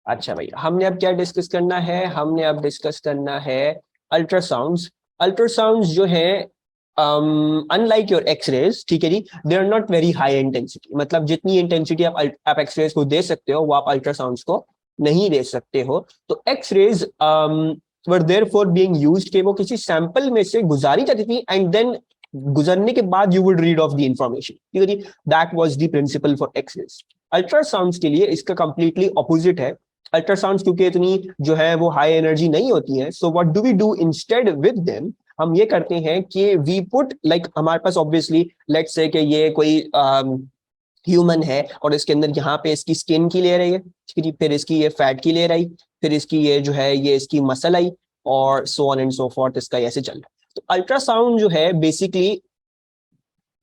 अच्छा भाई, हमने अब क्या डिस्कस करना है? हमने अब डिस्कस करना है अल्ट्रासाउंड्स। अल्ट्रासाउंड्स जो है, अनलाइक योर एक्सरेज, ठीक है जी, they are not very high intensity. मतलब जितनी इंटेंसिटी आप एक्सरेज को दे सकते हो वो आप अल्ट्रासाउंड्स को नहीं दे सकते हो। तो एक्सरेज वर देयरफॉर बीइंग यूज्ड कि वो किसी सैंपल में से गुजारी जाती थी एंड देन गुजरने के बाद you would read off the information, ठीक है जी। That was the principle for X rays. Ultrasounds के लिए इसका कंप्लीटली ऑपोजिट है। अल्ट्रासाउंड्स क्योंकि इतनी जो है वो हाई एनर्जी नहीं होती है, so what do we do instead with them? हम ये करते हैं कि वी पुट लाइक, हमारे पास ऑब्वियसली लेट्स से कि ये कोई ह्यूमन है और इसके अंदर यहाँ पे इसकी स्किन की लेयर आई है, ठीक है जी, फिर इसकी ये फैट की लेयर आई, फिर इसकी ये जो है ये इसकी मसल आई, और so on and so forth, इसका ऐसे चल रहा है। तो अल्ट्रासाउंड जो है बेसिकली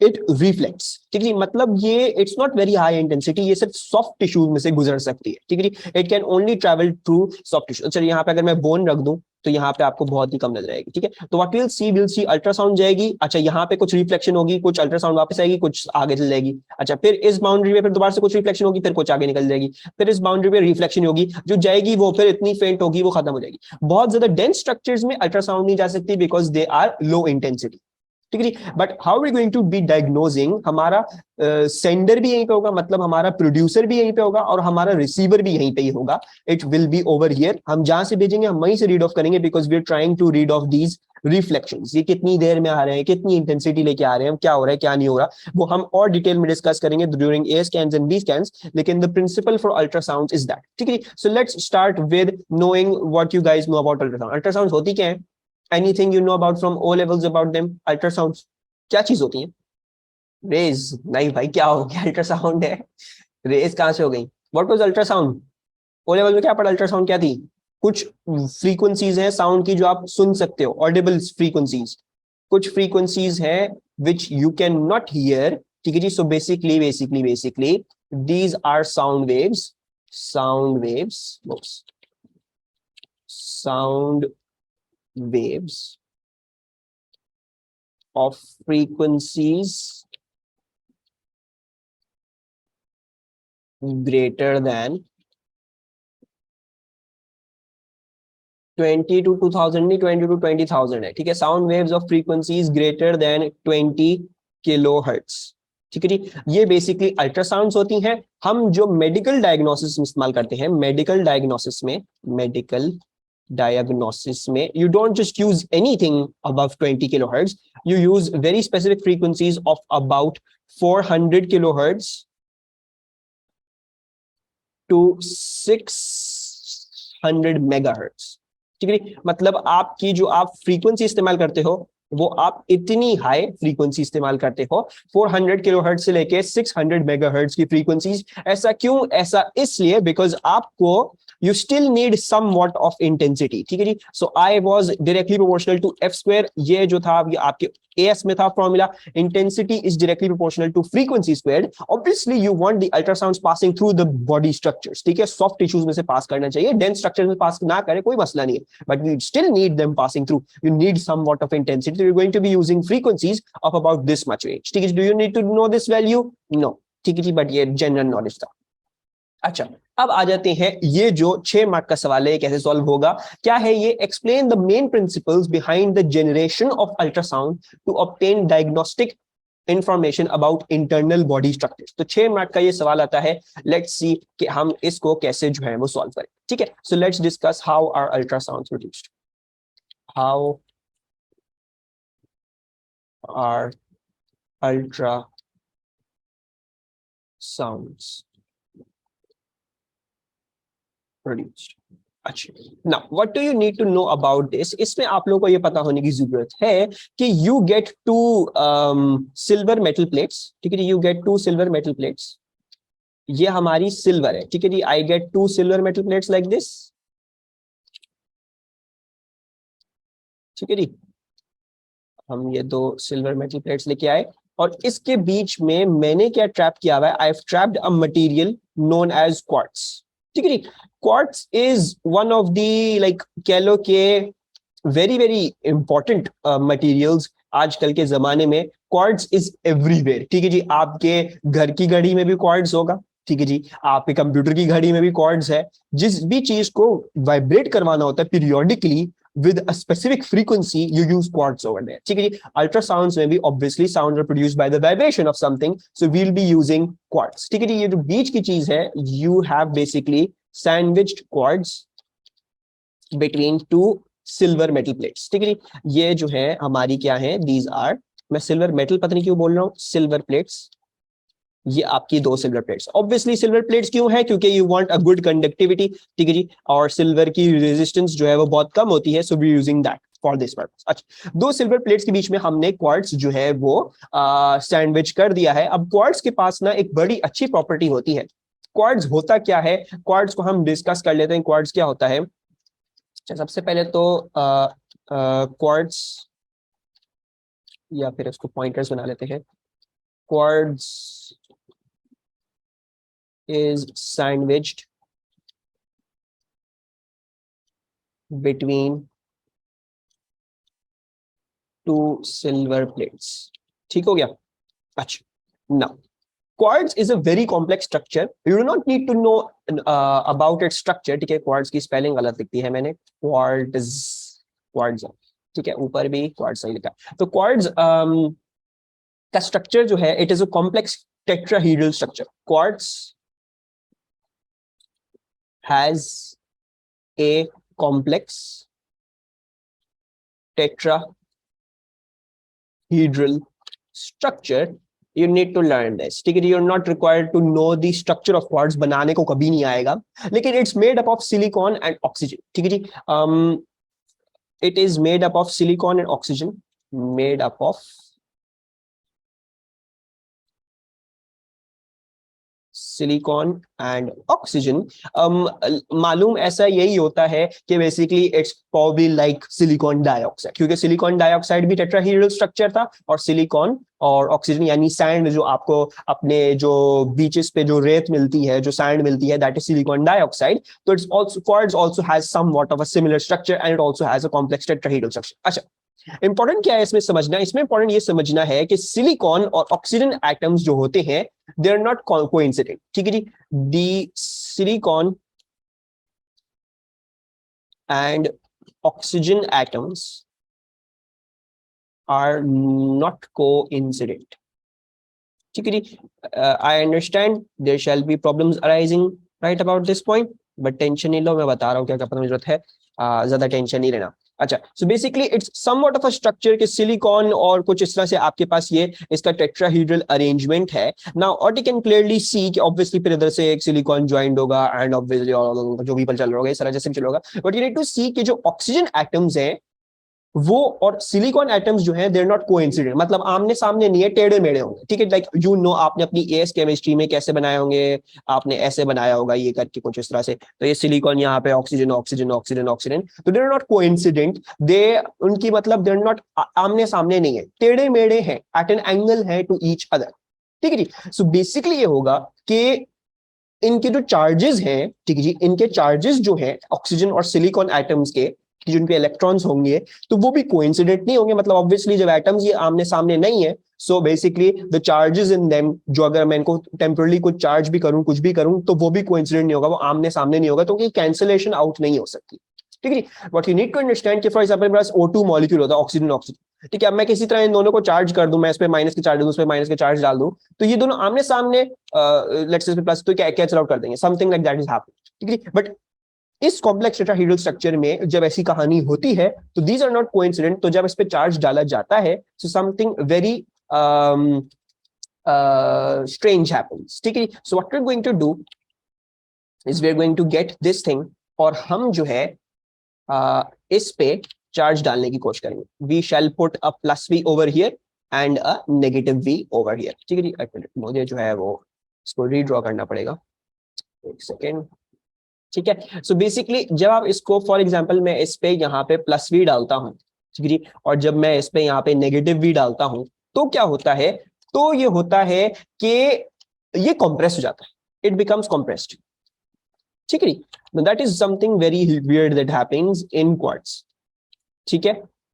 इट रिफ्लेक्ट्स, ठीक है जी। मतलब ये it's not very high intensity, ये सिर्फ सॉफ्ट टिश्यूज में से गुजर सकती है, ठीक है जी। It can only travel through soft tissue. चलिए यहाँ पे अगर मैं बोन रख दूं तो यहाँ पे आपको बहुत ही कम नजर आएगी, ठीक है। तो व्हाट विल सी अल्ट्रासाउंड जाएगी, अच्छा यहाँ पे कुछ रिफ्लेक्शन होगी, कुछ अल्ट्रासाउंड वापस आएगी, कुछ आगे चल जाएगी, अच्छा फिर इस बाउंड्री पे फिर दोबारा से कुछ रिफ्लेक्शन होगी, फिर कुछ आगे निकल जाएगी, फिर इस बाउंड्री पे रिफ्लेक्शन होगी, जो जाएगी वो फिर इतनी फेंट होगी वो खत्म हो जाएगी। बहुत ज्यादा डेंस स्ट्रक्चर्स में अल्ट्रासाउंड नहीं जा सकती because they are low intensity, ठीक है जी। But how we going to be diagnosing? हमारा सेंडर भी यहीं पे होगा, मतलब हमारा प्रोड्यूसर भी यहीं पे होगा और हमारा रिसीवर भी यहीं पे ही होगा। It will be over here, हम जहां से भेजेंगे हम वहीं से रीड ऑफ करेंगे because we are trying to read off these reflections. ये कितनी देर में आ रहे हैं, कितनी इंटेंसिटी लेके आ रहे हैं, क्या हो रहा है क्या नहीं हो रहा, वो हम और डिटेल में डिस्कस करेंगे during A scans and B scans. लेकिन the principle for ultrasound is that, ठीक है। So let's start with knowing what you guys know about ultrasound. Ultrasound होती क्या है? Anything you know about from O levels about them? Ultrasound क्या चीज होती है? रेज? नहीं भाई, क्या हो गया, अल्ट्रासाउंड है, रेज कहां से हो गई? What was ultrasound? O level में क्या पढ़ा? अल्ट्रासाउंड क्या थी? कुछ फ्रीक्वेंसीज हैं साउंड की जो आप सुन सकते हो, ऑडिबल फ्रीक्वेंसीज। कुछ फ्रीक्वेंसीज हैं which you can not hear, ठीक है जी। So basically these are sound waves, sound waves, sound waves of frequencies greater than 20 to 2000, नहीं 20 to 20,000 है, ठीक है। Sound waves of frequencies greater than 20 kilo hertz, ठीक है जी। ये बेसिकली अल्ट्रासाउंड्स होती हैं। हम जो मेडिकल डायग्नोसिस में इस्तेमाल करते हैं, मेडिकल डायग्नोसिस में you don't just use anything above 20 kilohertz, you use very specific frequencies of about 400 kilohertz to 600 megahertz, ठीक है। मतलब आपकी जो आप फ्रीक्वेंसी इस्तेमाल करते हो वो आप इतनी हाई फ्रीक्वेंसी इस्तेमाल करते हो, 400 किलोहर्ट्ज से लेके 600 मेगाहर्ट्ज की फ्रीक्वेंसीज। ऐसा क्यों? ऐसा इसलिए बिकॉज आपको you still need somewhat of intensity, ठीक है जी। so I was directly proportional to f square, ये जो था ये आपके AS में था formula, intensity is directly proportional to frequency squared। obviously you want the ultrasounds passing through the body structures, ठीक है, सॉफ्ट टिश्यूज में से पास करना चाहिए, डेंस स्ट्रक्चर में पास ना करे कोई मसला नहीं है, but we still need them passing through, you need somewhat of intensity, so you're going to be using frequencies of about this much range, ठीक है। do you need to know this value? No, ठीक है जी, but ये general knowledge था। अच्छा, अब आ जाते हैं, ये जो 6 मार्क का सवाल है कैसे सॉल्व होगा, क्या है ये? Explain the main principles behind the generation of ultrasound to obtain diagnostic information about internal body structures. तो 6 मार्क का ये सवाल आता है, लेट्स सी कि हम इसको कैसे जो है वो सॉल्व करें, ठीक है। So let's discuss how are ultrasounds produced, how are ultrasounds produced. अच्छा, now what do you need to know about this? इसमें आप लोगों को ये पता होने की जरूरत है कि you get two silver metal plates, ठीक है जी, you get 2 silver metal plates. ये हमारी सिल्वर है, ठीक है जी। I get 2 silver metal plates like this, ठीक है जी। हम ये 2 सिल्वर मेटल प्लेट्स लेके आए और इसके बीच में मैंने क्या ट्रैप किया हुआ है? I have trapped a material known as quartz, ठीक है जी। Quartz is one of the like कह लो के वेरी वेरी इंपॉर्टेंट मटेरियल्स आजकल के जमाने में। क्वार्ट्ज इज एवरीवेयर, ठीक है जी। आपके घर की घड़ी में भी क्वार्ट्ज होगा, ठीक है जी, आपके कंप्यूटर की घड़ी में भी क्वार्ट्स है। जिस भी चीज को वाइब्रेट करवाना होता है periodically with a specific frequency, you use quartz over there. ठीक है जी, अल्ट्रासाउंड्स में भी obviously sounds are produced by the vibration of something, so we'll be using quartz. ठीक है जी, ये जो बीच की चीज है, you have basically sandwiched quartz between two silver metal plates. ठीक है जी, ये जो है हमारी क्या है, these are, मैं सिल्वर मेटल पता नहीं क्यों बोल रहा हूँ, सिल्वर प्लेट्स, ये आपकी दो silver plates. Obviously silver plates क्यों है, क्योंकि you want a good conductivity, ठीक है जी, और सिल्वर की रेजिस्टेंस जो है वो बहुत कम होती है, so we using that for this purpose. अच्छा, दो सिल्वर प्लेट्स के बीच में हमने क्वार्ट्ज जो है वो सैंडविच कर दिया है। अब क्वार्ट्ज के पास ना एक बड़ी अच्छी प्रॉपर्टी होती है। क्वार्ट्ज होता क्या है, क्वार्ट्ज को हम डिस्कस कर लेते हैं। क्वार्ट्ज क्या होता है, अच्छा सबसे पहले तो क्वार्ट्ज, या फिर इसको पॉइंटर्स बना लेते हैं। Quartz is sandwiched between two silver plates. ठीक हो गया। अच्छा, now quartz is a very complex structure. You do not need to know about its structure. ठीक है, quartz की स्पेलिंग गलत लिखती है मैंने, quartz, quartz, ठीक है, ऊपर भी quartz सही लिखा। तो quartz का स्ट्रक्चर जो है, it is a complex tetrahedral structure. Quartz has a complex tetrahedral structure. You need to learn this. ठीक है, you're not required to know the structure of quartz, बनाने को कभी नहीं आएगा, लेकिन it's made up of silicon and oxygen. ठीक है जी, it is made up of silicon and oxygen, made up of silicon and oxygen. मालूम ऐसा यही होता है कि basically it's probably like silicon dioxide, क्योंकि सिलिकॉन डाइऑक्साइड भी टेट्राहेड्रल स्ट्रक्चर था, और सिलिकॉन और ऑक्सीजन यानी सैंड जो आपको अपने जो बीचेस पे जो रेत मिलती है, जो सैंड मिलती है, दैट इज सिलिकॉन डाइऑक्साइड। तो it's also, quartz also has somewhat of a similar structure and it also has a complex tetrahedral structure. अच्छा, इंपॉर्टेंट क्या है इसमें समझना, इसमें इंपॉर्टेंट ये समझना है कि सिलिकॉन और ऑक्सीजन एटम्स जो होते हैं, दे आर नॉट कोइंसिडेंट। ठीक है जी, the silicon and oxygen atoms are not coincident. ठीक है जी, I understand there shall be problems arising right about this point, but tension नहीं लो, मैं बता रहा हूँ क्या क्या पता जरूरत है, ज्यादा टेंशन नहीं लेना। अच्छा, so basically it's somewhat of a structure के सिलिकॉन और कुछ इस तरह से आपके पास ये इसका टेट्राहेड्रल अरेंजमेंट है। Now what you can clearly see कि ऑब्वियसली फिर इधर से एक सिलिकॉन ज्वाइंट होगा एंड ऑब्वियसली जो भी चल रहा होगा इस तरह जैसे चल होगा, बट यू नीड टू सी कि जो ऑक्सीजन एटम्स हैं वो और सिलिकॉन एटम्स जो हैं, देयर नॉट कोइंसिडेंट, मतलब आमने सामने नहीं है, टेढ़े मेढ़े होंगे। ठीक है, लाइक यू नो, आपने अपनी एएस केमिस्ट्री में कैसे बनाए होंगे, आपने ऐसे बनाया होगा ये करके कुछ इस तरह से, तो ये सिलिकॉन यहाँ पे ऑक्सीजन ऑक्सीजन ऑक्सीजन ऑक्सीजन, तो देयर नॉट कोइंसिडेंट, दे उनकी मतलब देयर नॉट आमने सामने नहीं है, टेढ़े मेढ़े हैं, एट एन एंगल है टू ईच अदर। ठीक है जी, सो बेसिकली ये होगा कि इनके जो चार्जेस हैं, ठीक है जी, इनके चार्जेस जो है ऑक्सीजन और सिलिकॉन एटम्स के, कि जो इनके इलेक्ट्रॉन्स होंगे तो वो भी कोइंसिडेंट नहीं होंगे, मतलब ऑब्वियसली जब एटम्स ये आमने सामने नहीं है, so basically the charges in them, जो अगर मैं इनको टेम्परली कुछ चार्ज भी करूं, कुछ भी करूं, तो वो भी कोइंसिडेंट नहीं होगा, वो आमने सामने नहीं होगा, तो कैंसिलेशन आउट नहीं हो सकती। ठीक है, what you need to understand कि फॉर एग्जांपल मेरे पास O2 मॉलिक्यूल होता है, ऑक्सीजन ऑक्सीजन, ठीक है, अब मैं किसी तरह इन दोनों को चार्ज कर दूं, मैं इस पे माइनस के चार्ज दूं, उस पे माइनस के चार्ज डाल दूं, तो ये दोनों आमने सामने लेट्स से प्लस तो क्या कैंसिल आउट कर देंगे, something like that is happening. ठीक है, बट इस कॉम्प्लेक्स टेट्राहेड्रल स्ट्रक्चर में जब ऐसी कहानी होती है तो दीज आर नॉट कोइंसिडेंट, तो जब इस पे चार्ज डाला जाता है so something very strange happens. ठीक है, so what we are going to do is we are going to get this thing, और हम जो है इस पे चार्ज डालने की कोशिश करेंगे। We shall put a plus V over here and a negative V over here. ठीक है जी, एक मिनट, मुझे जो है वो इसको रीड्रॉ करना पड़ेगा, एक सेकेंड। ठीक है, सो बेसिकली जब आप इसको फॉर एग्जांपल मैं इस पे यहाँ पे प्लस वी डालता हूँ, ठीक है जी, और जब मैं इस पे यहाँ पे नेगेटिव वी डालता हूँ, तो क्या होता है, तो ये होता है कि ये कंप्रेस हो जाता है, इट बिकम्स कंप्रेस्ड। ठीक है जी, that is something very weird that happens in quartz. ठीक है,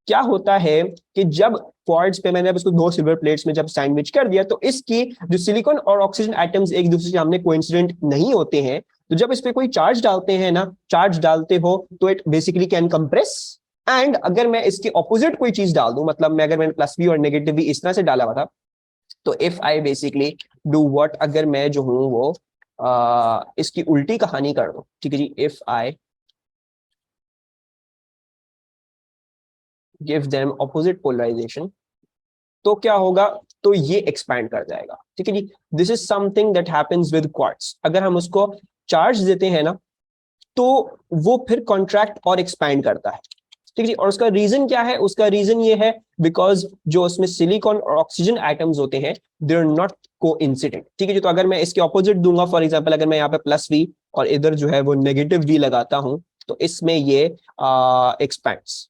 क्या होता है कि जब क्वार्ट्ज पे मैंने अब इसको 2 सिल्वर प्लेट्स में जब सैंडविच कर दिया, तो इसकी जो सिलिकॉन और ऑक्सीजन एटम्स एक दूसरे के सामने कोइंसिडेंट नहीं होते हैं, तो जब इस पे कोई चार्ज डालते हैं ना, चार्ज डालते हो तो it basically can compress. And अगर मैं इसके ऑपोजिट कोई चीज डाल दूं, मतलब मैं अगर मैंने प्लस भी और नेगेटिव भी इस तरह से डाला हुआ था, तो if I basically do what, अगर मैं जो हूं वो इसकी उल्टी कहानी कर दूं, ठीक है जी, if I give them opposite polarization, तो क्या होगा, तो ये एक्सपैंड कर जाएगा, ठीक है जी। This is something that happens with quartz. अगर हम उसको चार्ज देते हैं ना, तो वो फिर कॉन्ट्रैक्ट और एक्सपैंड करता है, ठीक है जी। और उसका रीजन क्या है, उसका रीजन ये है बिकॉज जो उसमें सिलिकॉन और ऑक्सीजन एटम्स होते हैं दे आर नॉट कोइंसिडेंट, ठीक है जी। तो अगर मैं इसके ऑपोजिट दूंगा, फॉर एग्जांपल अगर मैं यहाँ पे प्लस वी और इधर जो है वो नेगेटिव वी लगाता हूं, तो इसमें ये एक्सपैंड्स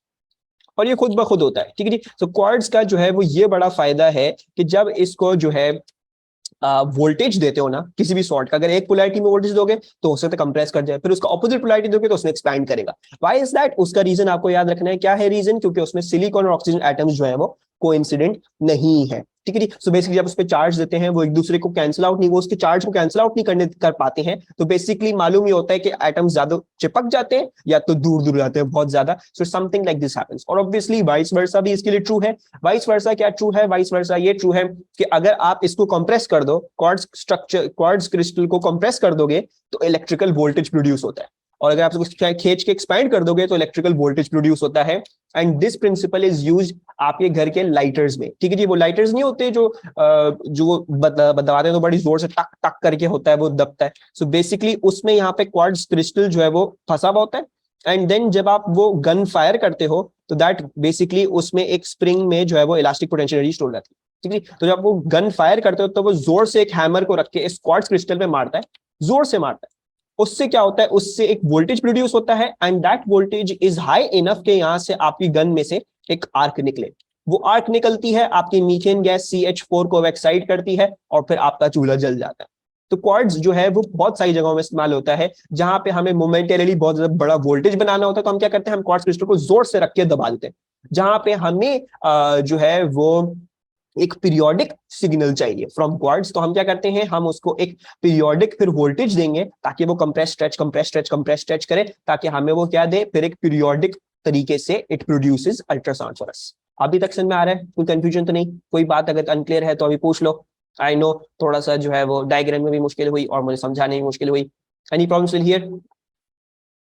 और ये खुद ब खुद होता है, ठीक है जी। तो क्वार्ट्ज का जो है वो ये बड़ा फायदा है कि जब इसको जो है वोल्टेज देते हो ना किसी भी सॉर्ट का, अगर एक पोलैरिटी में वोल्टेज दोगे तो हो सकता है कंप्रेस कर जाए, फिर उसका ऑपोजिट पोलैरिटी दोगे तो उसमें एक्सपैंड करेगा। व्हाई इज दैट, उसका रीजन आपको याद रखना है। क्या है रीजन? क्योंकि उसमें सिलिकॉन और ऑक्सीजन एटम्स जो है वो कोइंसिडेंट नहीं है, ठीक है जी। सो बेसिकली जब उस पर चार्ज देते हैं वो एक दूसरे को कैंसिल आउट नहीं, वो उसके चार्ज को कैंसिल आउट नहीं करने कर पाते हैं, तो बेसिकली मालूम ये होता है कि एटम्स ज्यादा चिपक जाते हैं या तो दूर दूर जाते हैं बहुत ज्यादा। So something like this happens. और ऑब्वियसली वाइस वर्सा भी इसके लिए ट्रू है। वाइस वर्सा क्या ट्रू है? वाइस वर्सा ये ट्रू है कि अगर आप इसको कंप्रेस कर दो, क्वार्ट्ज स्ट्रक्चर, क्वार्ट्ज क्रिस्टल को कंप्रेस कर दोगे तो इलेक्ट्रिकल वोल्टेज प्रोड्यूस होता है, और अगर आप उसको खींच के एक्सपैंड कर दोगे तो इलेक्ट्रिकल वोल्टेज प्रोड्यूस होता है। And this principle is used आपके घर के लाइटर्स में, ठीक है जी। वो लाइटर्स नहीं होते जो बताते हैं तो बड़ी जोर से टक टक करके होता है, वो दबता है। सो बेसिकली उसमें यहाँ पे क्वार्ट्ज क्रिस्टल जो है वो फंसा हुआ होता है, एंड देन जब आप वो गन फायर करते हो तो दैट बेसिकली उसमें एक स्प्रिंग में जो है वो इलास्टिक पोटेंशियल एनर्जी स्टोर रहती है, ठीक है। तो जब वो गन फायर करते हो तो वो जोर से एक हैमर को रख के इस क्वार्ट्ज क्रिस्टल पे मारता है, जोर से मारता है। उससे क्या होता है, उससे एक वोल्टेज प्रोड्यूस होता है, and that voltage is high enough के यहां से आपकी गन में से एक आर्क निकले। वो आर्क निकलती है, आपकी मीथेन गैस CH4 को एक्साइट करती है और फिर आपका चूल्हा जल जाता है। तो क्वार्ट्ज जो है वो बहुत सारी जगहों में इस्तेमाल होता है, जहां पे हमें मोमेंटरीली बहुत ज्यादा बड़ा वोल्टेज बनाना होता है, तो हम क्या करते हैं, हम क्वार्ट्ज क्रिस्टल को जोर से रख के दबा देते हैं। जहां पे हमें जो है वो एक पीरियोडिक सिग्नल चाहिए फ्रॉम क्वार्ट्ज, तो हम क्या करते हैं, हम उसको एक पीरियोडिक फिर वोल्टेज देंगे ताकि वो compress stretch compress stretch compress stretch करे, ताकि हमें वो क्या दे, फिर एक पीरियोडिक तरीके से it produces ultrasound for us. अभी तक समझ में आ रहा है? कोई कंफ्यूजन तो नहीं? कोई बात अगर अनक्लियर है तो अभी पूछ लो। आई नो थोड़ा सा जो है वो डायग्राम में भी मुश्किल हुई और मुझे समझाने में मुश्किल हुई। Any problems here?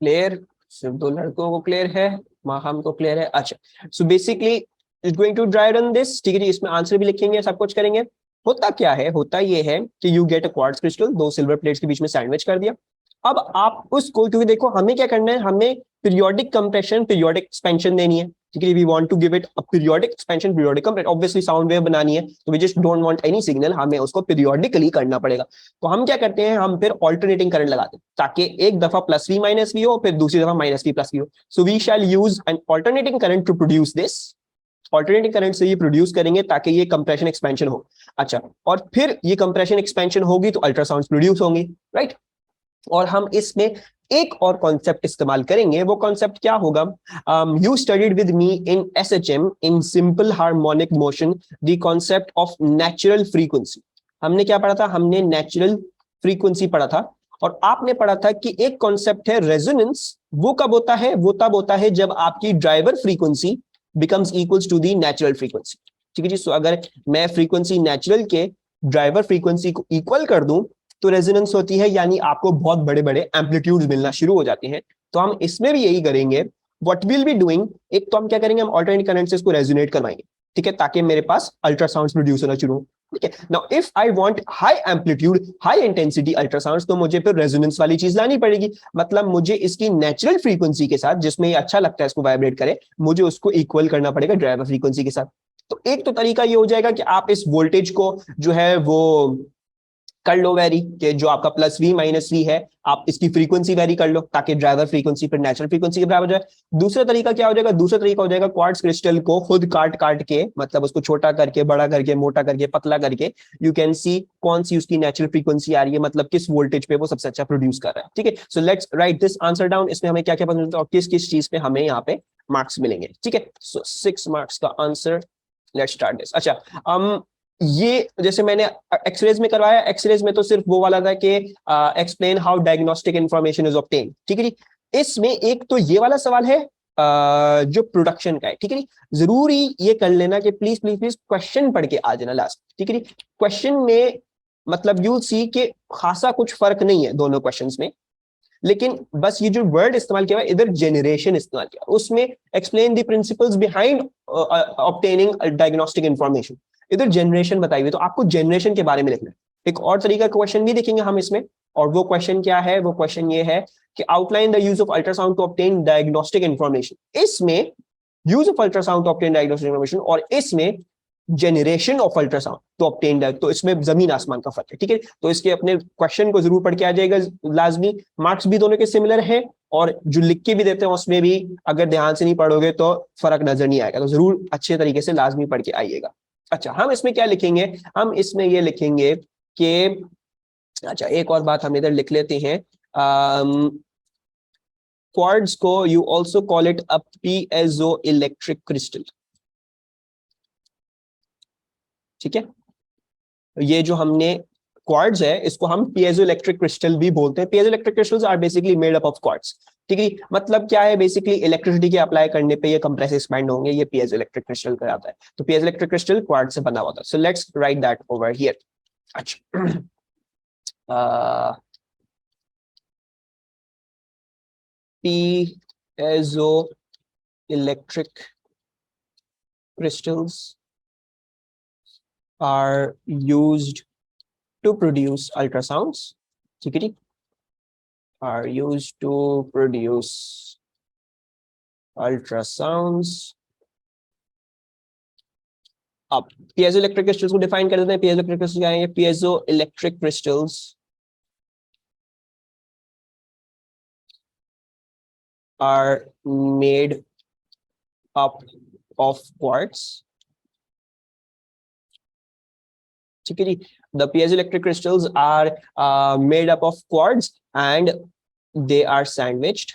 क्लियर? सिर्फ 2 लड़कों को क्लियर है, हमको क्लियर है। अच्छा, so basically is going to dry run this, ठीक है जी। इसमें आंसर भी लिखेंगे, सब कुछ करेंगे। होता क्या है, होता ये है कि you get a quartz crystal, 2 silver plates के बीच में सैंडविच कर दिया। अब आप उसको, क्योंकि देखो हमें क्या करना है, हमें पीरियोडिक कंप्रेशन पीरियोडिक एक्सपेंशन देनी है, ठीक है। We want to give it a periodic expansion periodic compression, obviously sound wave बनानी है, तो we just don't want any signal, हमें उसको पीरियोडिकली करना पड़ेगा। तो हम क्या करते हैं, हम फिर ऑल्टरनेटिंग करंट लगाते हैं, ताकि एक दफा प्लस वी माइनस वी हो, फिर दूसरी दफा माइनस वी प्लस वी हो। So we shall use an alternating current to produce this. Alternating current से ये प्रोड्यूस करेंगे ताकि ये कंप्रेशन एक्सपेंशन हो। अच्छा, और फिर ये कंप्रेशन एक्सपेंशन होगी तो अल्ट्रासाउंड प्रोड्यूस होंगे, राइट। और हम इसमें एक और कॉन्सेप्ट इस्तेमाल करेंगे। वो कॉन्सेप्ट क्या होगा? You studied with me in SHM in simple harmonic motion the concept of natural frequency. हमने क्या पढ़ा था? हमने नेचुरल फ्रीक्वेंसी पढ़ा था, और आपने पढ़ा था कि एक कॉन्सेप्ट है रेजोनेंस। वो कब होता है? वो तब होता है जब आपकी driver frequency becomes equals to the natural frequency, ठीक है जी। सो अगर मैं फ्रीक्वेंसी नेचुरल के ड्राइवर फ्रीक्वेंसी को इक्वल कर दूं तो रेजोनेंस होती है, यानी आपको बहुत बड़े बड़े एम्पलीट्यूड्स मिलना शुरू हो जाते हैं। तो हम इसमें भी यही करेंगे। व्हाट विल बी डूइंग, एक तो हम क्या करेंगे, हम अल्टरनेट करंट से इसको रेजोनेट करवाएंगे, ठीक है, ताकि मेरे पास अल्ट्रासाउंड्स प्रोड्यूस होना शुरू हो, ठीक है। Now if I want high amplitude high intensity ultrasounds, तो मुझे फिर रेजोनेंस वाली चीज लानी पड़ेगी। मतलब मुझे इसकी नेचुरल फ्रीक्वेंसी के साथ, जिसमें ये अच्छा लगता है इसको वाइब्रेट करे, मुझे उसको इक्वल करना पड़ेगा ड्राइवर फ्रीक्वेंसी के साथ। तो एक तो तरीका ये हो जाएगा कि आप इस वोल्टेज को जो है वो कर लो वेरी, कि जो आपका प्लस वी माइनस वी है, आप इसकी फ्रीक्वेंसी वेरी कर लो ताकि ड्राइवर फ्रीक्वेंसी फिर नेचुरल फ्रीक्वेंसी के बराबर हो जाए। दूसरा तरीका क्या हो जाएगा? दूसरा तरीका हो जाएगा क्वार्ट्ज क्रिस्टल को खुद काट काट के, मतलब उसको छोटा करके, बड़ा करके, मोटा करके, पतला करके, यू कैन सी कौन सी उसकी नेचुरल फ्रीक्वेंसी आ रही है, मतलब किस वोल्टेज पे वो सबसे अच्छा प्रोड्यूस कर रहा है, ठीक है। So let's write this answer down. इसमें हमें क्या क्या पता चलता है और किस किस चीज पे हमें यहाँ पे मार्क्स मिलेंगे, ठीक है। सो 6 मार्क्स का आंसर। Let's start this. अच्छा, ये जैसे मैंने एक्सरेज में करवाया, एक्सरेज में तो सिर्फ वो वाला था कि explain how diagnostic information is obtain, ठीक है जी। इसमें एक तो ये वाला सवाल है जो प्रोडक्शन का है, ठीक है जी। जरूरी ये कर लेना कि प्लीज प्लीज प्लीज क्वेश्चन पढ़ के आ जाना लास्ट, ठीक है जी। क्वेश्चन में मतलब यू सी के खासा कुछ फर्क नहीं है दोनों क्वेश्चंस में, लेकिन बस ये जो वर्ड इस्तेमाल किया हुआ इधर जेनरेशन इस्तेमाल किया, उसमें explain the principles behind obtaining diagnostic information, इधर जनरेशन बताई हुई, तो आपको जनरेशन के बारे में लिखना है। एक और तरीका क्वेश्चन भी देखेंगे हम इसमें, और वो क्वेश्चन क्या है, वो क्वेश्चन ये है कि outline the use of ultrasound to obtain diagnostic information. इसमें use of ultrasound to obtain diagnostic information और इसमें generation of ultrasound to obtain, तो इसमें जमीन आसमान का फर्क है, ठीक है। तो इसके अपने क्वेश्चन को जरूर पढ़ के आ जाएगा लाजमी। मार्क्स भी दोनों के सिमिलर हैं, और जो लिख के भी देते हैं उसमें भी अगर ध्यान से नहीं पढ़ोगे तो फर्क नजर नहीं आएगा, तो जरूर अच्छे तरीके से लाजमी पढ़ के आइएगा। अच्छा, हम इसमें क्या लिखेंगे, हम इसमें ये लिखेंगे कि, अच्छा एक और बात हम इधर लिख लेते हैं, क्वार्ट्ज को you also call it a piezo electric crystal, ठीक है। ये जो हमने क्वार्ट्ज है इसको हम पीएजो इलेक्ट्रिक क्रिस्टल भी बोलते हैं। Piezo electric crystals are basically made up of quartz, ठीक है। मतलब क्या है, बेसिकली इलेक्ट्रिसिटी के अप्लाई करने पे ये कंप्रेस एक्सपैंड होंगे, ये पीएजो इलेक्ट्रिक क्रिस्टल कहलाता है। तो पीएजो इलेक्ट्रिक क्रिस्टल क्वार्ट्ज से बना हुआ था। So let's write that over here. अच्छा, पीएजो electric crystals are used to produce ultrasounds, ठीक है जी, are used to produce ultrasounds। अब पीएजो इलेक्ट्रिक क्रिस्टल्स को डिफाइन कर देते हैं। पीएजो इलेक्ट्रिक क्रिस्टल क्या है, piezo electric crystals are made up of quartz, ठीक है जी। The piezoelectric crystals are made up of quartz and they are sandwiched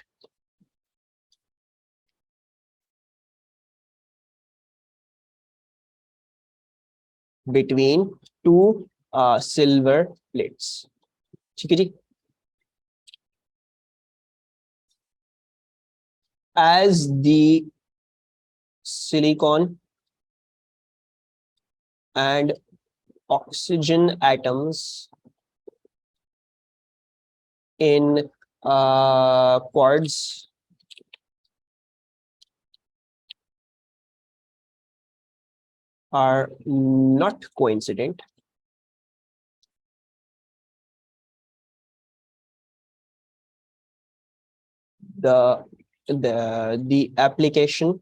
between two silver plates, ठीक है जी। As the silicon and oxygen atoms in quartz are not coincident, the application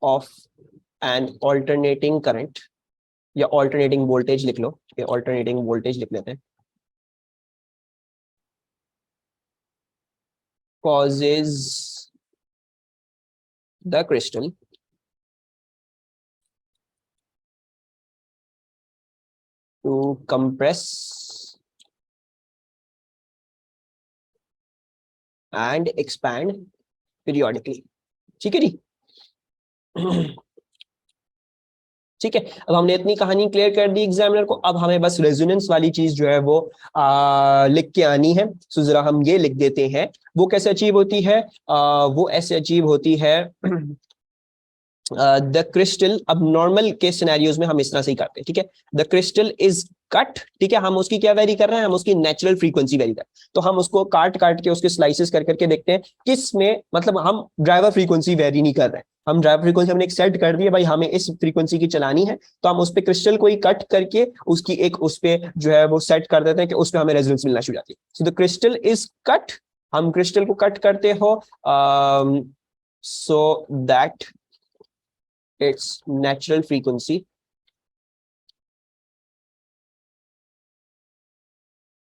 of an alternating current या alternating voltage लिख लो, ये alternating voltage लिख लेते हैं, causes the crystal to compress and expand periodically, ठीक है जी। ठीक है, अब हमने इतनी कहानी क्लियर कर दी एग्जामिनर को, अब हमें बस रेजोनेंस वाली चीज जो है वो लिख के आनी है। सो जरा हम ये लिख देते हैं, वो कैसे अचीव होती है, वो ऐसे अचीव होती है द क्रिस्टल। अब नॉर्मल के सिनेरियोज में हम इस तरह से ही करते हैं, ठीक है। द क्रिस्टल इज कट, ठीक है, हम उसकी क्या वेरी कर रहे हैं, हम उसकी नेचुरल फ्रीक्वेंसी वेरी कर रहे हैं, तो हम उसको काट काट के उसके स्लाइसेस कर करके देखते हैं किस में, मतलब हम ड्राइवर फ्रीक्वेंसी वेरी नहीं कर रहे हैं, हम ड्राइवर फ्रीक्वेंसी हमने एक सेट कर दी है, भाई हमें इस फ्रीक्वेंसी की चलानी है, तो हम उस पे क्रिस्टल को ही कट करके उसकी एक उस पे जो है वो सेट कर देते हैं कि उस पे हमें रेजोनेंस मिलना शुरू हो जाती है। So the crystal is cut, हम क्रिस्टल को कट करते हो so that its natural frequency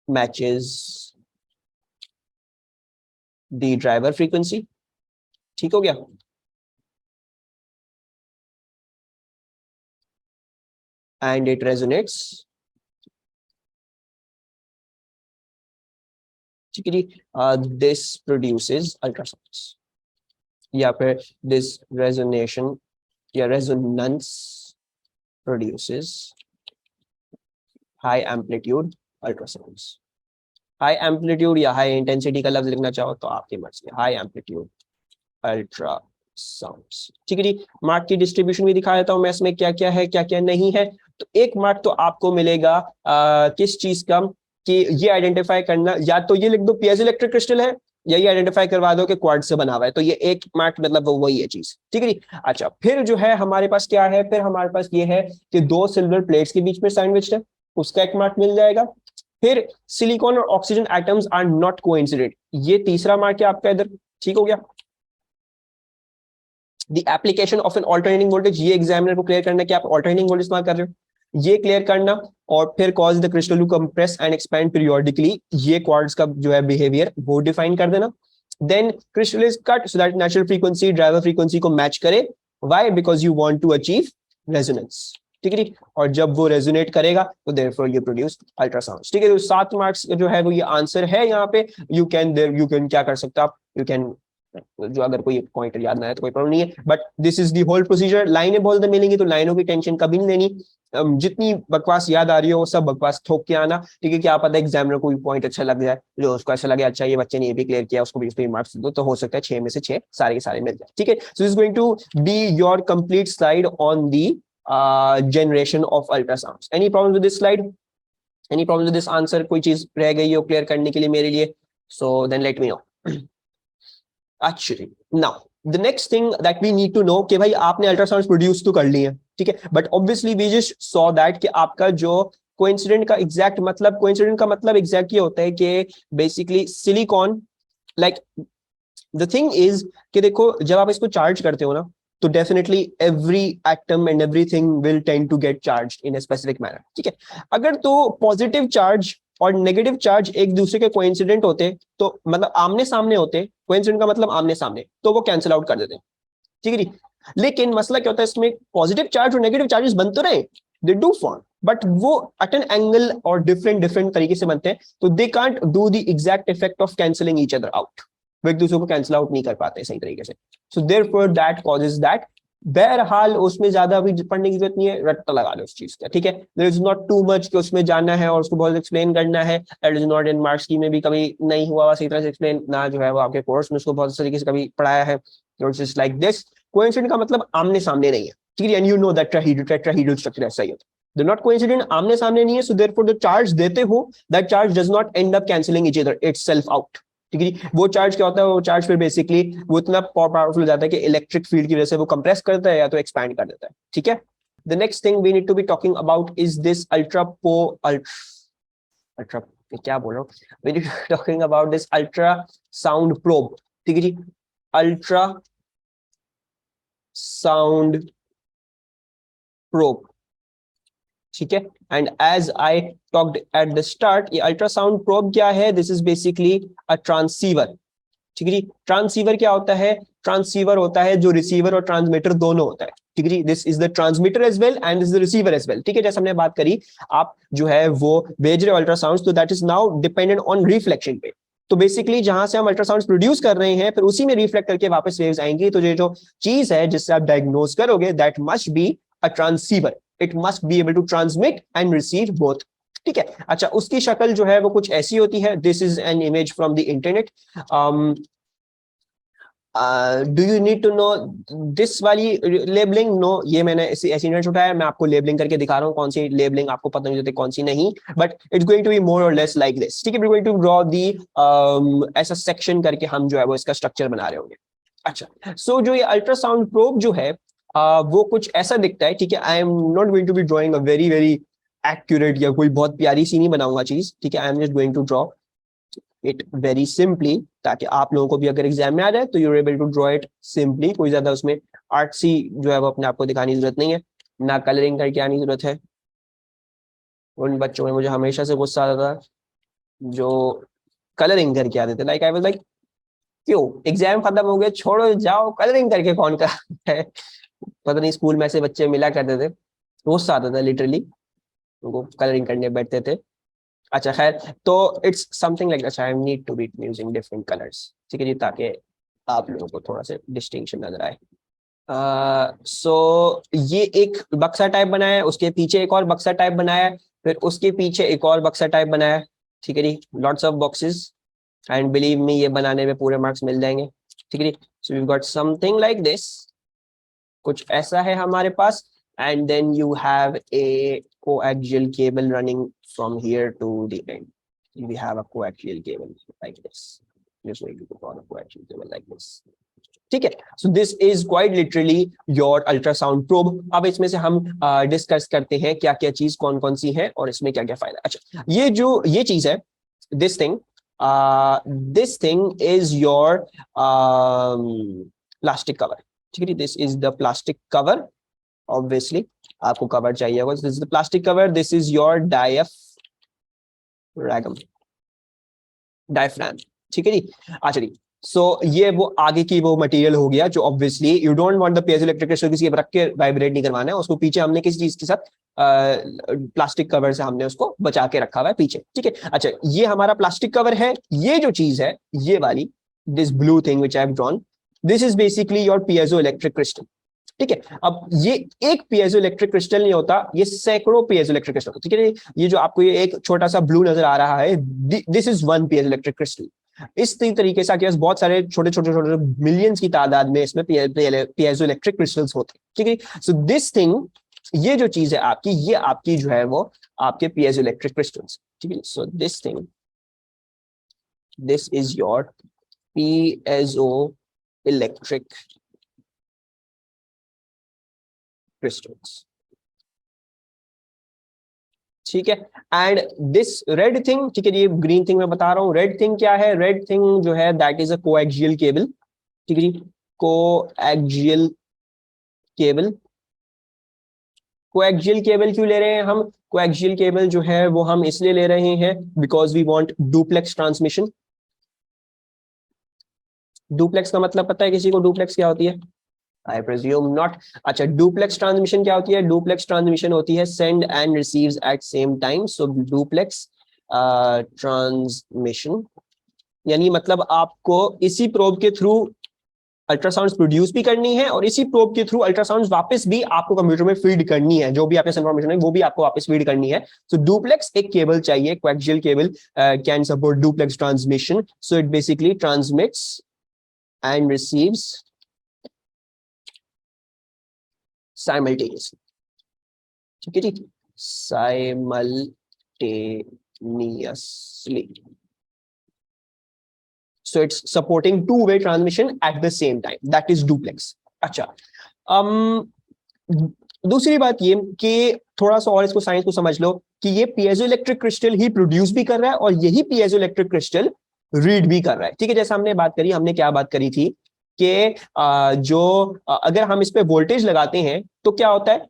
matches the driver frequency, ठीक हो गया। and it resonates, ठीक है जी। दिस प्रोड्यूसेस अल्ट्रासाउंड्स, या फिर दिस रेजोनेशन या resonance produces high amplitude ultrasounds. High amplitude या हाई इंटेंसिटी का लफ्ज लिखना चाहो तो आपकी मर्जी, हाई एम्पलीट्यूड अल्ट्रा साउंड्स। ठीक है जी। मार्क की डिस्ट्रीब्यूशन भी दिखा देता हूं मैं, इसमें क्या क्या है क्या क्या नहीं है। तो एक मार्क तो आपको मिलेगा किस चीज का, कि ये आइडेंटिफाई करना, या तो ये लिख दो पीएजो इलेक्ट्रिक क्रिस्टल है, या ये आइडेंटिफाई करवा दो कि क्वार्ट्ज से बना हुआ है, तो ये एक मार्क मतलब वो वही है चीज। ठीक है जी। अच्छा, फिर जो है हमारे पास क्या है, फिर हमारे पास ये है कि दो सिल्वर प्लेट्स के बीच में सैंडविच है, उसका एक मार्क मिल जाएगा। फिर सिलिकॉन और oxygen atoms are not coincident, ये तीसरा मार्क है आपका इधर। ठीक हो गया। The application of an alternating voltage, ये एग्जामिनर को क्लियर करना कि आप ऑल्टरनेटिंग वोल्टेज इस्तेमाल कर रहे हो, ये क्लियर करना। और फिर cause the crystal to compress and expand periodically, ये क्वार्ट्ज का जो है बिहेवियर वो डिफाइन कर देना। Then crystal is cut so that natural frequency driver frequency को मैच करे। Why? Because you want to achieve resonance. ठीक है। और जब वो रेजोनेट करेगा तो देयरफॉर यू प्रोड्यूस अल्ट्रासाउंड। ठीक है। तो 7 मार्क्स जो है वो ये आंसर है यहाँ पे। यू कैन क्या कर सकते हो आप, यू कैन, जो अगर कोई पॉइंटर याद ना है तो कोई प्रॉब्लम नहीं है, but this is the whole procedure. लाइनें बहुत मिलेंगी तो लाइनों की टेंशन कभी नहीं लेनी। जितनी बकवास याद आ रही हो वो सब बकवास ठोक के आना। ठीक है। क्या पता एग्जामिनर को भी पॉइंट अच्छा लग जाए, जो उसको ऐसा लगे अच्छा ये बच्चे ने ये भी क्लियर किया, उसको भी मार्क्स दो, तो हो सकता है 6 में से 6 सारे के सारे मिल जाए। ठीक है। So is going to be your complete slide on the generation of ultrasounds. Any problem with this slide, any problem with this answer, कोई चीज रह गई हो क्लियर करने के लिए मेरे लिए, so then let me know. Actually, now the next thing that we need to know कि भाई आपने अल्ट्रासाउंड प्रोड्यूस तो कर लिए, ठीक है, but obviously we just saw that कि आपका जो कोइंसिडेंट का एग्जैक्ट मतलब, कोइंसिडेंट का मतलब एग्जैक्ट ये होता है कि basically silicon, like the thing is कि देखो जब आप इसको चार्ज करते हो ना, तो definitely every atom and everything will tend to get charge in a specific manner. ठीक है। अगर तो पॉजिटिव चार्ज और नेगेटिव चार्ज एक दूसरे के कोइंसिडेंट होते, तो मतलब आमने सामने होते, कोइंसिडेंट का मतलब आमने सामने, तो वो कैंसिल आउट कर देते। ठीक है जी। लेकिन मसला क्या होता है इसमें, पॉजिटिव चार्ज और नेगेटिव चार्जेस बन तो रहे, दे डू फॉर्म, बट वो एट एन एंगल और डिफरेंट डिफरेंट तरीके से बनते हैं, तो they can't do the exact effect of cancelling each other out. वो एक दूसरे को कैंसिल आउट नहीं कर पाते सही तरीके से। So therefore that causes that, बहरहाल उसमें ज्यादा अभी पढ़ने की जरूरत नहीं है, रट्टा लगा लो उस चीज का। ठीक है। There is not too much कि उसमें जाना है और उसको बहुत एक्सप्लेन करना है। That is not in marks की में भी कभी नहीं हुआ सही तरह से एक्सप्लेन, ना जो है वो आपके कोर्स में उसको बहुत तरीके से कभी पढ़ाया है। It's just like this, coincident का मतलब आमने सामने नहीं है। ठीक है। And you know that tetrahedral structure ऐसा ही होता है, they're not coincident, आमने सामने नहीं है, so therefore the charge देते हो, that charge does not end up cancelling each other itself out। ठीक है। वो चार्ज क्या होता है, वो चार्ज फिर बेसिकली वो इतना पावरफुल हो जाता है कि इलेक्ट्रिक फील्ड की वजह से वो कंप्रेस करता है या तो एक्सपैंड कर देता है। ठीक है। The next thing we need to be talking about is this ultra क्या बोल रहा हूँ, we need talking about this ultrasound probe. ठीक है जी। Ultrasound probe. ठीक है। And as I talked at the start, ये अल्ट्रासाउंड प्रोब क्या है, this is basically a transceiver. ठीक है जी। ट्रांसीवर क्या होता है, ट्रांसीवर होता है जो रिसीवर और ट्रांसमीटर दोनों होता है। ठीक है जी। This is the transmitter as well and this is the receiver as well. ठीक है। जैसे हमने बात करी, आप जो है वो भेज रहे हो अल्ट्रासाउंड, तो that is now dependent on reflection पे। तो बेसिकली जहां से हम अल्ट्रासाउंड प्रोड्यूस कर रहे हैं, फिर उसी में रिफ्लेक्ट करके वापस वेव्स आएंगी। तो ये जो चीज है जिससे आप डायग्नोज करोगे, that must be a transceiver, it must be able to transmit and receive both. ठीक है। अच्छा, उसकी शक्ल जो है वो कुछ ऐसी होती है। This is an image from the internet. Do you need to know this वाली लेबलिंग? नो, ये मैंने ऐसी इंटरनेट उठाया, मैं आपको लेबलिंग करके दिखा रहा हूँ कौन सी लेबलिंग आपको पता नहीं होती कौन सी नहीं, but it's going to be more or less like this. ठीक है। We going to draw the ऐसा सेक्शन करके हम जो है वो इसका स्ट्रक्चर बना रहे होंगे। अच्छा, सो जो ये अल्ट्रासाउंड प्रोब जो है वो कुछ ऐसा दिखता है। ठीक है। I am not going to be drawing a very very accurate या कोई बहुत प्यारी सी नहीं बनाऊंगा चीज। ठीक है। I am just going to draw it very simply, ताकि आप लोगों को भी अगर एग्जाम में आ जाए तो you are able to draw it simply. कोई ज्यादा उसमें आर्ट सी जो है वो अपने आप को दिखाने की जरूरत नहीं है, ना कलरिंग करके आने की जरूरत है। उन बच्चों में मुझे हमेशा से गुस्सा आता था जो कलरिंग करके आते थे। लाइक आई वाज लाइक, क्यों, एग्जाम खत्म हो गए, छोड़ो जाओ, कलरिंग करके कौन कर है। पता नहीं, स्कूल में ऐसे बच्चे मिला करते थे, गुस्सा आता था लिटरली, उनको कलरिंग करने बैठते थे। अच्छा खैर, तो इट्स समथिंग लाइक, अच्छा I need to be using different colours, ठीक है जी, ताकि आप लोगों को थोड़ा सा डिस्टिंक्शन नजर आए। सो ये एक बक्सा टाइप बनाया है, उसके पीछे एक और बक्सा टाइप बनाया है, फिर उसके पीछे एक और बक्सा टाइप बनाया है, ठीक है जी, lots of boxes, and believe me ये बनाने में पूरे मार्क्स मिल जाएंगे, ठीक है जी। So we got something like this, कुछ ऐसा है हमारे पास, and then you have a coaxial cable running from here to the end, we have a coaxial cable like this, just going to put on a coaxial cable like this, ठीक है। So this is quite literally your ultrasound probe. अब इसमें से हम discuss करते हैं क्या क्या चीज कौन कौन सी है और इसमें क्या क्या फायदा। अच्छा, ये चीज है, this thing, is your plastic cover, ठीक है, this is the plastic cover, obviously आपको कवर चाहिए होगा, this is the plastic cover, this is your diaphragm, ठीक है जी। अच्छा जी, सो ये वो आगे की वो मटेरियल हो गया जो obviously you don't want the piezoelectric crystal किसी रख के वाइब्रेट नहीं करवाना है उसको, पीछे हमने किसी चीज के साथ प्लास्टिक कवर से हमने उसको बचा के रखा हुआ है पीछे, ठीक है। अच्छा, ये हमारा प्लास्टिक कवर है, ये जो चीज है ये वाली, this blue thing which I have drawn, this is basically your piezoelectric crystal, ठीक है। अब ये एक पीजो इलेक्ट्रिक क्रिस्टल नहीं होता, ये सैकड़ों पीजो इलेक्ट्रिक क्रिस्टल, ठीक है। ये जो आपको ये एक छोटा सा ब्लू नजर आ रहा है, this is one piezo electric crystal. इस तरीके से आपके पास बहुत सारे छोटे छोटे छोटे मिलियंस की तादाद में इसमें पीजो इलेक्ट्रिक क्रिस्टल्स होते हैं, ठीक है। सो दिस थिंग, ये जो चीज है आपकी, ये आपकी जो है वो आपके पीजो इलेक्ट्रिक क्रिस्टल्स, ठीक है। So this thing, this is your piezo electric crystals, ठीक है। एंड दिस रेड थिंग, ठीक है, ये ग्रीन थिंग मैं बता रहा हूँ, रेड थिंग क्या है, रेड थिंग जो है that is a coaxial cable, ठीक है जी, कोएक्सियल केबल। कोएक्सियल केबल क्यों ले रहे हैं हम, कोएक्सियल केबल जो है वो हम इसलिए ले रहे हैं because we want duplex transmission. Duplex का मतलब पता है किसी को, डुप्लेक्स क्या होती है? I presume not. अच्छा, डुप्लेक्स ट्रांसमिशन क्या होती है? डुप्लेक्स ट्रांसमिशन होती है send and receives at same time, so duplex transmission यानी मतलब आपको इसी प्रोब के थ्रू अल्ट्रासाउंड प्रोड्यूस भी करनी है और इसी प्रोब के थ्रू अल्ट्रासाउंड वापस भी आपको कंप्यूटर में फीड करनी है, जो भी आपके इंफॉर्मेशन है वो भी आपको वापस फीड करनी है। सो डुप्लेक्स एक केबल चाहिए, coaxial cable can support duplex transmission, so it basically transmits and receives simultaneously, ठीक है जी, simultaneously, so it's supporting two-way transmission at the same time, that is duplex। अच्छा, दूसरी बात ये कि थोड़ा सा और इसको साइंस को समझ लो कि ये पीएजो इलेक्ट्रिक क्रिस्टल ही प्रोड्यूस भी कर रहा है और यही पीएजो इलेक्ट्रिक क्रिस्टल रीड भी कर रहा है, ठीक है। जैसे हमने बात करी, हमने क्या बात करी थी कि अगर हम इस पे वोल्टेज लगाते हैं तो क्या होता है,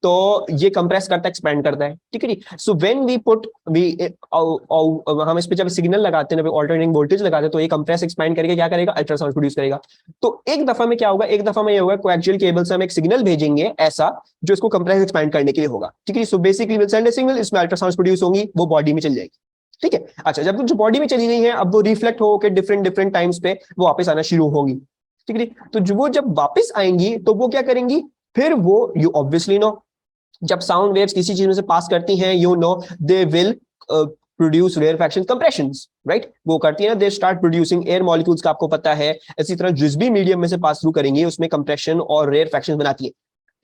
तो ये कंप्रेस करता है, एक्सपेंड करता है, ठीक है जी। सो व्हेन वी पुट हम इस पे जब सिग्नल लगाते हैं, ऑल्टरनेटिंग वोल्टेज लगाते हैं, तो ये कंप्रेस एक्सपेंड करके क्या करेगा, अल्ट्रासाउंड प्रोड्यूस करेगा। तो एक दफा में क्या होगा, एक दफा में ये होगा कोएक्सियल केबल से हम एक सिग्नल भेजेंगे ऐसा जो इसको कंप्रेस एक्सपेंड करने के लिए होगा, ठीक है। So basically will send a signal, इसमें अल्ट्रासाउंड प्रोड्यूस होंगी, वो बॉडी में चल जाएगी, ठीक है। अच्छा, जब जो बॉडी में चली गई है अब वो रिफ्लेक्ट होकर डिफरेंट डिफरेंट टाइम्स पे वो वापस आना शुरू होगी, ठीक है। तो जो वो जब वापस आएंगी तो वो क्या करेंगी, फिर वो, यू ऑब्वियसली नो, जब साउंड वेव्स किसी चीज में से पास करती हैं, you know they will produce rarefaction compressions, right, वो करती है ना, they start producing air molecules का आपको पता है। इसी तरह जिस भी मीडियम में से पास थ्रू करेंगे उसमें कंप्रेशन और रेयरफैक्शन बनाती है।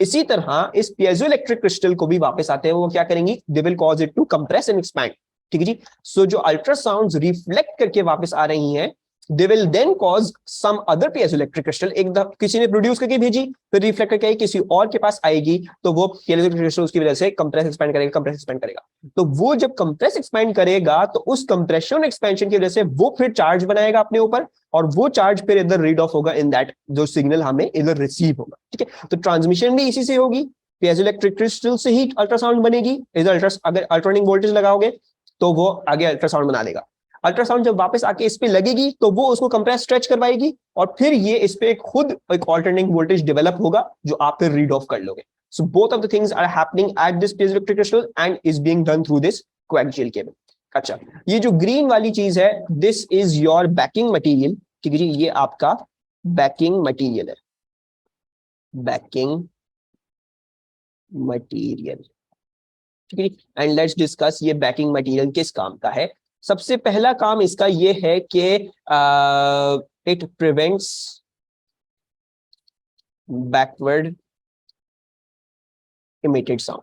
इसी तरह इस पीजो इलेक्ट्रिक क्रिस्टल को भी वापस आते हैं, वो क्या करेंगी, they will cause it to compress and expand, ठीक है जी। सो जो अल्ट्रासाउंड्स रिफ्लेक्ट करके वापस आ रही हैं, they will then cause some other piezoelectric crystal, एक किसी ने प्रोड्यूस करके भेजी, फिर रिफ्लेक्ट करके किसी और के पास आएगी, तो वो piezoelectric crystal उसकी वजह से कंप्रेस एक्सपैंड करेगा, कंप्रेस एक्सपैंड करेगा। तो वो जब कंप्रेस एक्सपैंड करेगा तो उस कंप्रेशन एक्सपेंशन की वजह से वो फिर चार्ज बनाएगा अपने ऊपर, और वो चार्ज फिर इधर रीड ऑफ होगा इन दैट, जो सिग्नल हमें इधर रिसीव होगा, ठीक है। तो ट्रांसमिशन भी इसी से होगी, piezoelectric crystal से ही अल्ट्रासाउंड बनेगी, इधर अगर अल्टरनेटिंग वोल्टेज लगाओगे तो वो आगे अल्ट्रासाउंड बना देगा। अल्ट्रासाउंड जब वापस आके इस पे लगेगी तो वो उसको कंप्रेस स्ट्रेच करवाएगी और फिर ये इस पे खुद एक अल्टरनेटिंग वोल्टेज डेवलप होगा जो आप फिर रीड ऑफ कर लोगे। So both of the things are happening at this piezoelectric crystal and is being done through this coaxial cable. अच्छा, ये जो ग्रीन वाली चीज है, this is your backing material, ठीक है जी, ये आपका बैकिंग मटेरियल है, बैकिंग मटेरियल, ठीक है। एंड लेट्स डिस्कस ये बैकिंग मटेरियल किस काम का है। सबसे पहला काम इसका ये है कि it prevents backward emitted sound,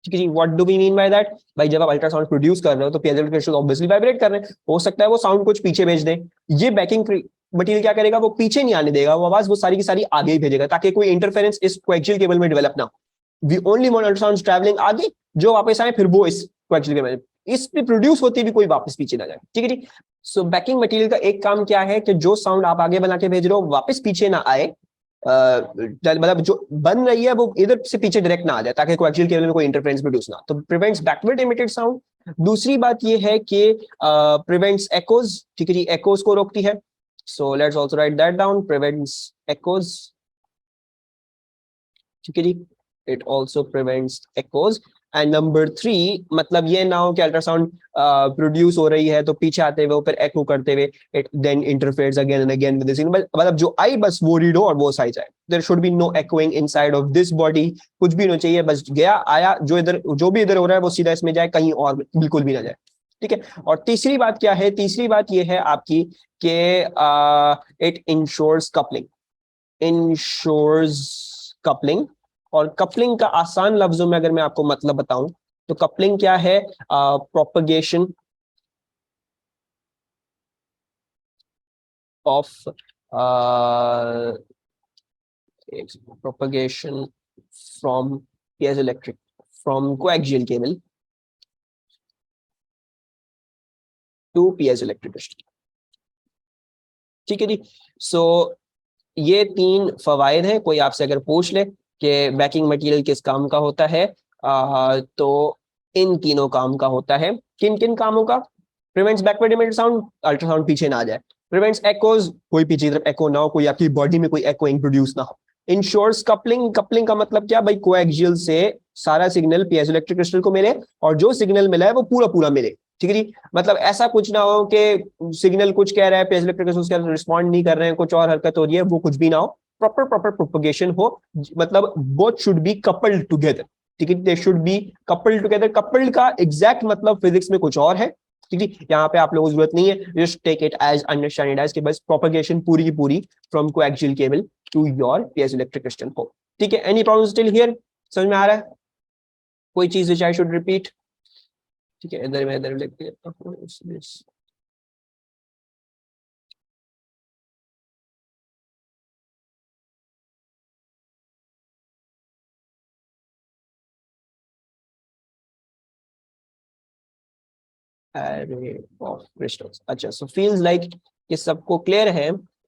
ठीक है जी। What do we mean by that? भाई जब आप अल्ट्रासाउंड प्रोड्यूस कर रहे हो तो पीएजो क्रिस्टल ऑब्वियसली वाइब्रेट कर रहे हैं, हो सकता है वो साउंड कुछ पीछे भेज दे। ये बैकिंग मटेरियल क्या करेगा, वो पीछे नहीं आने देगा, वो आवाज वो सारी की सारी आगे ही भेजेगा, ताकि कोई इंटरफेरेंस इस कोएक्सियल केबल में डेवलप ना हो। We only want ultrasound travelling आगे, जो वापस आए फिर वो इस कोएक्सियल केबल इस पे प्रोड्यूस होती भी कोई वापस पीछे ना जाए, ठीक है जी। सो बैकिंग मटेरियल का एक काम क्या है कि जो साउंड आप आगे बना के भेज रहे हो वापस पीछे ना आए, मतलब जो बन रही है वो इधर से पीछे डायरेक्ट ना आ जाए, ताकि कोएक्सियल केबल में कोई इंटरफेरेंस प्रोड्यूस ना, तो प्रिवेंट्स बैकवर्ड इमिटेड साउंड। दूसरी बात ये है कि प्रिवेंट्स एकोज, ठीक है जी, एकोज को रोकती है। So let's also write that down, prevents echoes, ठीक है जी, it also prevents echoes. And number 3, मतलब ये ना हो कि अल्ट्रासाउंड प्रोड्यूस हो रही है तो पीछे आते हुए फिर एको करते हुए it then interferes again and again with the signal, मतलब जो आई बस वो रीड हो और वो साइड जाए। There should be no echoing inside of this body, कुछ भी नहीं चाहिए, बस गया आया, जो इधर जो भी इधर हो रहा है वो सीधा इसमें जाए, कहीं और बिल्कुल भी ना जाए, ठीक है। और तीसरी बात क्या है, तीसरी बात ये है आपकी कि it ensures coupling, ensures coupling. और कपलिंग का आसान लफ्जों में अगर मैं आपको मतलब बताऊं तो कपलिंग क्या है, propagation of propagation from piezoelectric from coaxial cable to piezoelectric crystal, ठीक है जी। सो ये 3 फवायद हैं। कोई आपसे अगर पूछ ले कि बैकिंग मटेरियल किस काम का होता है, तो इन तीनों काम का होता है। किन किन कामों का? Prevents backward emitted sound, ultrasound पीछे ना आ जाए। प्रिवेंट्स एकोज, कोई पीछे की तरफ एको ना हो, कोई आपकी बॉडी में कोई एकोइंग प्रोड्यूस ना हो। इंश्योर्स कपलिंग, कपलिंग का मतलब क्या भाई, कोएक्सियल से सारा सिग्नल पीजोइलेक्ट्रिक क्रिस्टल को मिले और जो सिग्नल मिला है वो पूरा पूरा मिले, ठीक है जी। मतलब ऐसा कुछ ना हो कि सिग्नल कुछ कह रहा है, पीजोइलेक्ट्रिक क्रिस्टल उसके रिस्पॉन्ड नहीं कर रहे हैं, कुछ और हरकत हो रही है, वो कुछ भी ना हो, प्रॉपर प्रॉपर प्रोपगेशन हो, मतलब both should be coupled together, ठीक है, they should be coupled together. Coupled का एग्जैक्ट मतलब फिजिक्स में कुछ और है, ठीक है, यहाँ पे आप लोगों को जरूरत नहीं है, just take it as understand it as कि बस प्रोपगेशन पूरी की पूरी from coaxial cable to your piezoelectric crystal हो, ठीक है। Any problem still here? समझ में आ रहा है? कोई चीज विच आई शुड रिपीट? ठीक है, इधर मैं इधर लिख देता हूँ array of crystals। अच्छा, सो फील्स लाइक ये सबको क्लियर है